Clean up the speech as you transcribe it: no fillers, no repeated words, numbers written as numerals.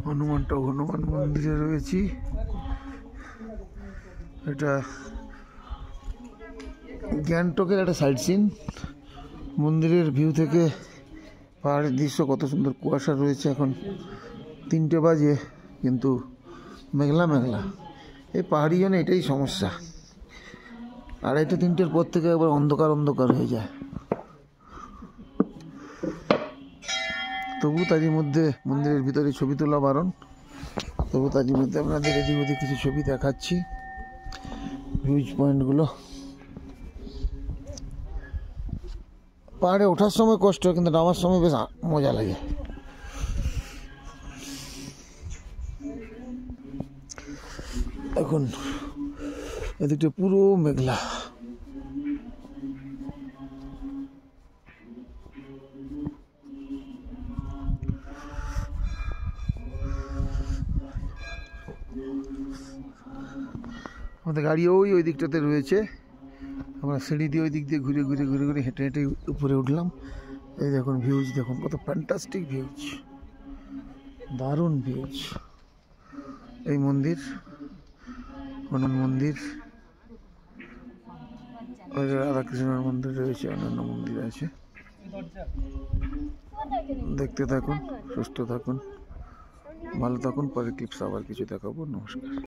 হনুমান মন্দিরে রয়েছি। এটা গ্যাংটকের একটা সাইড সিন। মন্দিরের ভিউ থেকে পাহাড়ের দৃশ্য কত সুন্দর। কুয়াশা রয়েছে, এখন 3টে বাজে কিন্তু মেঘলা মেঘলা। এই পাহাড়ি জন্য এটাই সমস্যা, 2:30-3টের পর থেকে একবার অন্ধকার হয়ে যায়। তবু তারই মধ্যে মন্দিরের ভিতরে ছবি তোলা বারণ, তবু তারই মধ্যে আপনাদের এদিক ওদিক কিছু ছবি দেখাচ্ছি, ভিউজ পয়েন্টগুলো। পাহাড়ে ওঠার সময় কষ্ট, কিন্তু নামার সময় বেশ মজা লাগে। এখন এদিকটা পুরো মেঘলা। আমাদের গাড়ি ওই দিকটাতে রয়েছে। আমরা সিঁড়ি দিয়ে ওই দিক দিয়ে ঘুরে হেঁটে উপরে উঠলাম। এই দেখুন ভিউজ, দেখুন কত ফ্যান্টাস্টিক ভিউজ, দারুণ ভিউজ। এই মন্দির হনুমান মন্দির, রাধাকৃষ্ণের মন্দির রয়েছে, অন্যান্য মন্দির আছে। দেখতে থাকুন, সুস্থ থাকুন, ভালো থাকুন। পরের ক্লিপস আবার কিছু দেখাবো। নমস্কার।